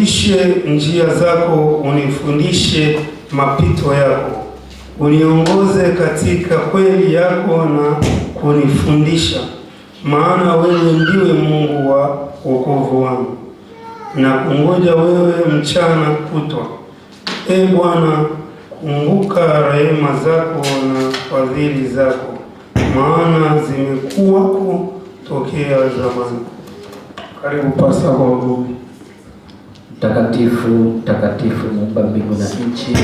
unifundishe njia zako, unifundishe mapito yako, uniongoze katika kweli yako na kunifundisha, maana wewe ndiwe Mungu wa wokovu wangu, na kungoja wewe mchana kutwa. Ee Bwana, kumbuka rehema zako na fadhili zako, maana zimekuwako tokea zamani. Karibu Pasta kwa huduma. Mtakatifu, mtakatifu, Muumba mbingu na nchi.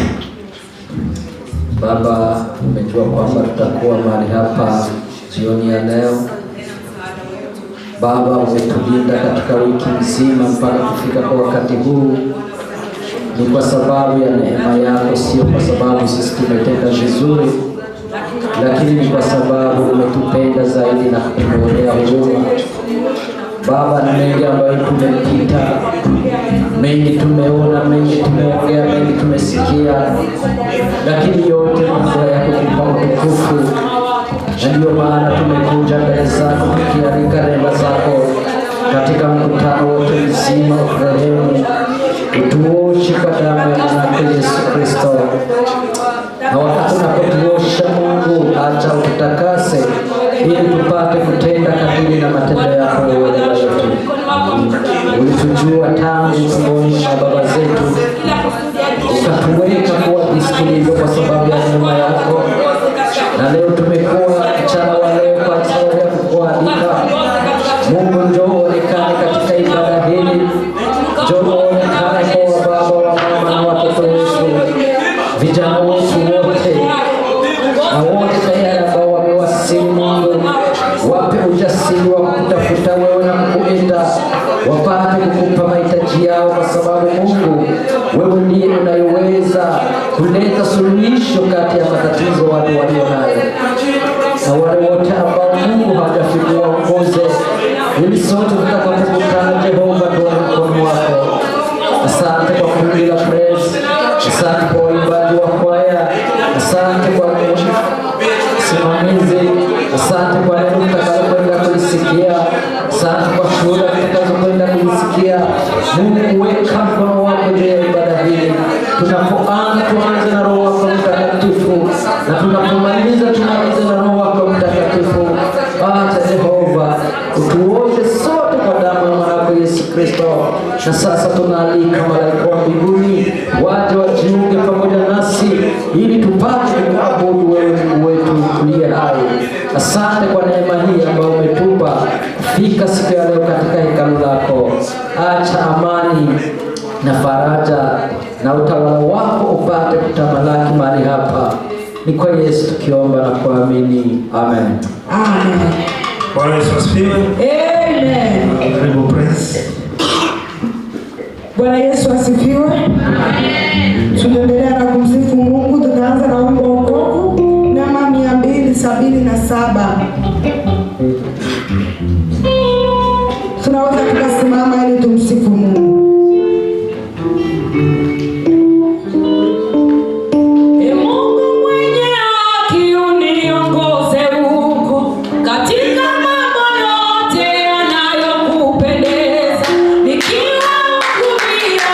Baba, umejua kwamba tutakuwa mahali hapa jioni ya leo. Baba, umetulinda katika wiki nzima mpaka kufika kwa wakati huu. Ni kwa sababu ya neema yako, sio kwa sababu sisi tumetenda vizuri, lakini ni kwa sababu umetupenda zaidi na kutuonea huruma. Baba, ni mengi ambayo tumepita, mengi tumeona, mengi tumeongea, mengi tumesikia, lakini yote ni yako kupa utukufu. Na ndio maana tumekuja mbele zako tukialika rehema zako katika mkutano wote mzima. Urehemu, utuoshe kwa damu ya mwanao Yesu Kristo, na wakati unapotuosha Mungu, acha ututakase ili tupate kutenda kadiri na matendo yako wewe Baba yetu. Ulitujua tangu tumboni mwa baba zetu, ukatuweka kuwa desturi kwa sababu ya neema yako, na leo tumekuwa mchana wa leo kwa sababu ya kukualika. Mungu, njoo onekane katika ibada hili, njoo onekane kwa baba wa mama na watoto wetu, vijana wetu wote na wote tayari ambao wamewasili. Mungu, wape ujasiri wa kutafuta wewe na kukuenda, wapate kukupa mahitaji yao, kwa sababu Mungu, wewe ndiye unayeweza kuleta suluhisho kati ya matatizo watu walio nayo, na wale wote ambao Mungu hajafikia uongoze, ili sote tutakapokutana Jehova tuone mkono wako. Asante kwa kundi la praise, asante kwa uimbaji wa kwaya, asante kwa simamizi, asante kwa neno tutakayokwenda kulisikia, asante kwa shuhuda tutakazokwenda kulisikia. Mungu, weka mkono wako juu ya ibada hii. Tunapoanza tuanze na Roho wako Mtakatifu, na tunapomaliza tumalize na Roho wako Mtakatifu. Acha Jehova utuoshe sote kwa damu ya mwanao Yesu Kristo. Na sasa tunaalika malaika wa mbinguni waje wajiunge pamoja nasi ili tupate kuabudu wewe Mungu wetu uliye hai. Asante kwa neema hii ambayo umetupa kufika siku ya leo katika hekalu lako. Acha amani na faraja na utawala wako upate kutamalaki mahali hapa. Ni kwa Yesu tukiomba na kuamini. Amen. Amen. Bwana Yesu asifiwe. Amen. Karibu praise. Bwana Yesu asifiwe. Amen. Tunaendelea na kumsifu Mungu. Tunaanza na wimbo wa wokovu namba 277. Tunaweza tukasimama ili tumsifu Mungu. Nikiwa kukumbia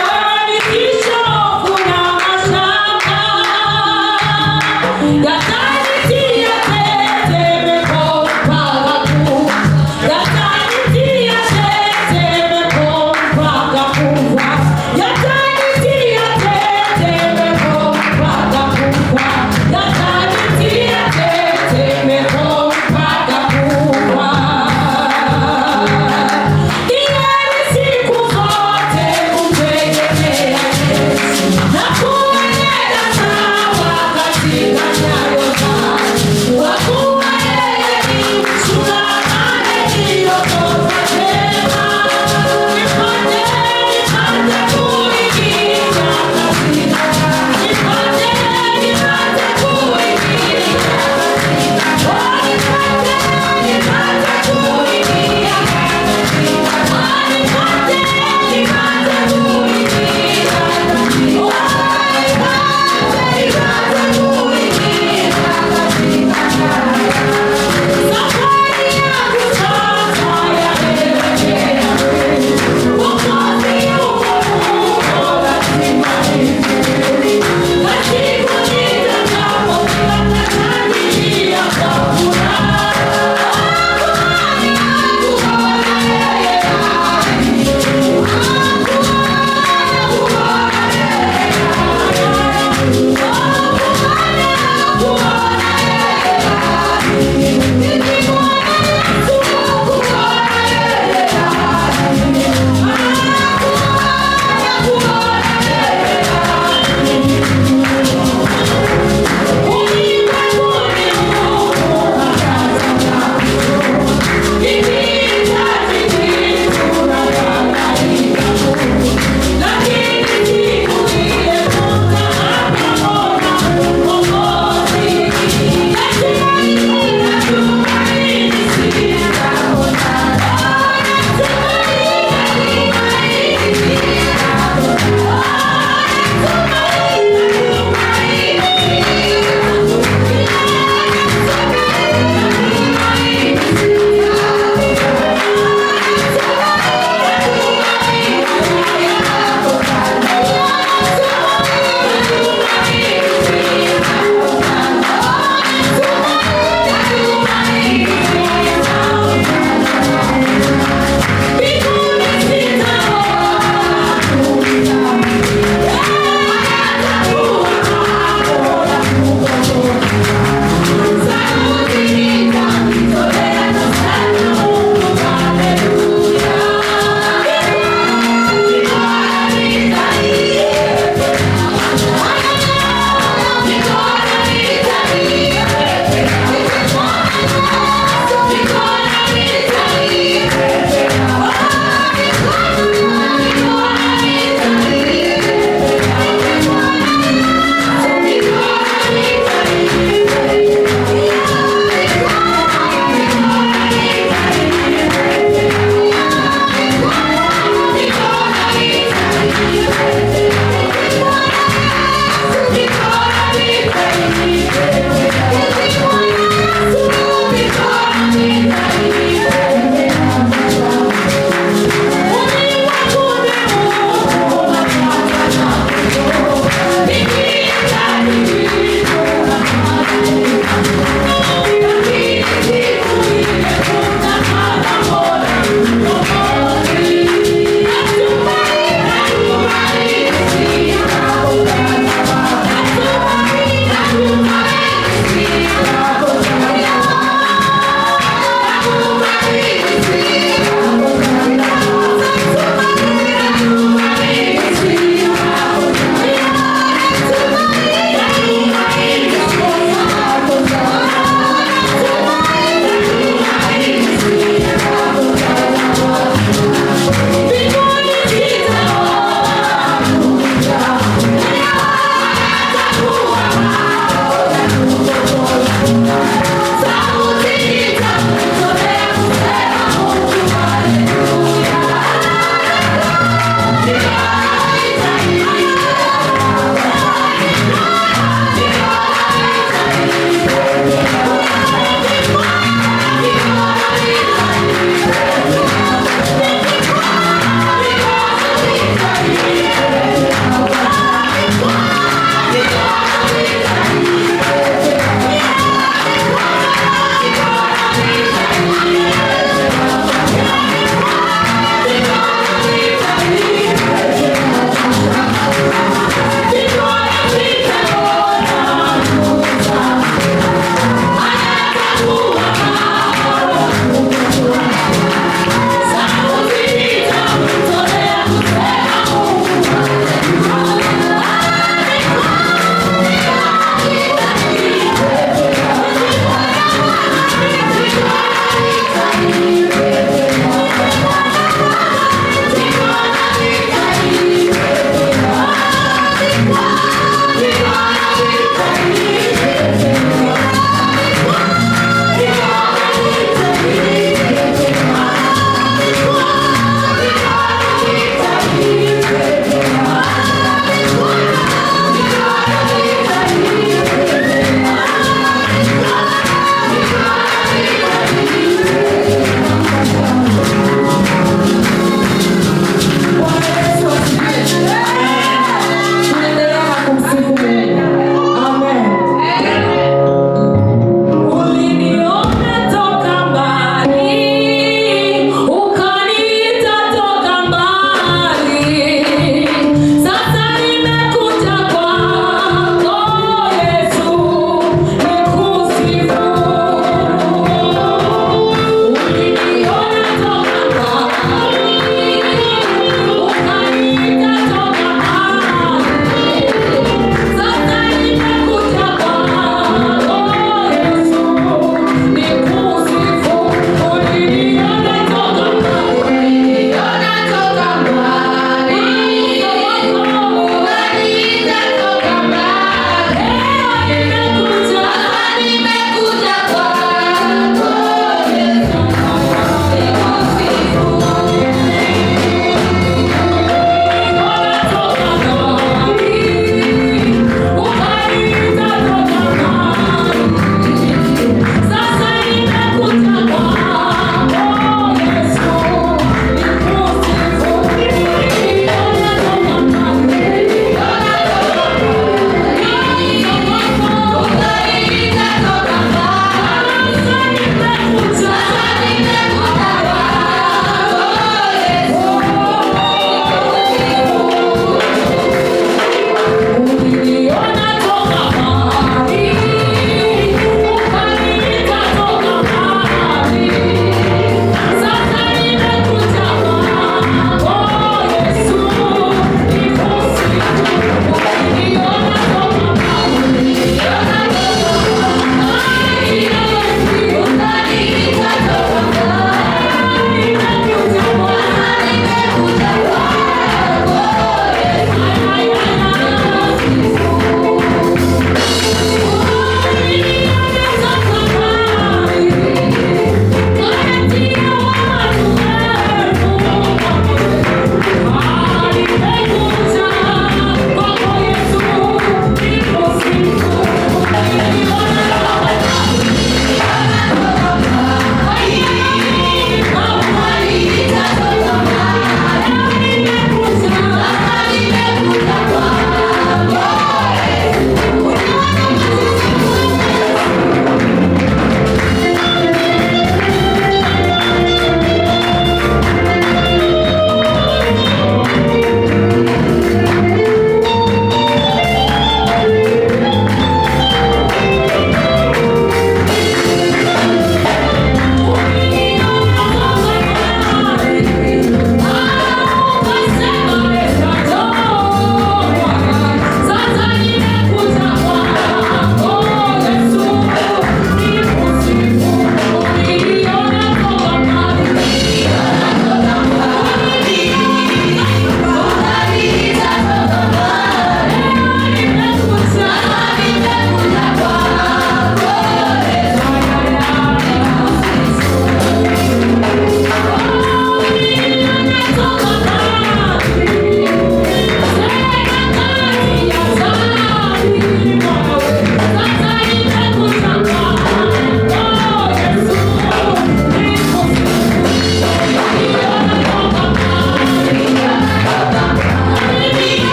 Yesu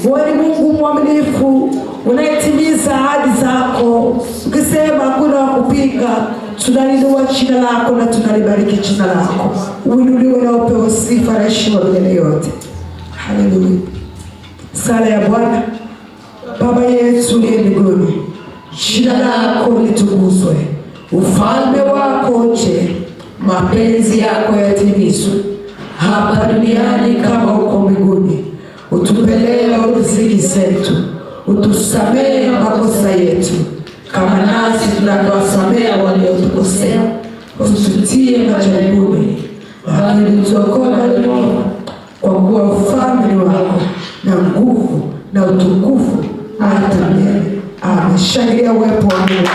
Wewe ni Mungu mwaminifu, unayetimiza ahadi zako. Ukisema hakuna wa kupinga, tunaliinua jina lako na tunalibariki jina lako. Uinuliwe na upewe sifa na heshima milele yote. Haleluya. Sala ya Bwana. Baba yetu uliye mbinguni, jina lako litukuzwe, ufalme wako uje, mapenzi yako yatimizwe hapa duniani kama huko mbinguni. Utupe leo riziki zetu, utusamehe makosa yetu kama nasi tunavyowasamehe waliotukosea, usitutie majaribuni, bali utuokoe na maovu, kwa kuwa ufalme ni wako na nguvu na utukufu hata milele. Amen. Shangilia uwepo wa Mungu.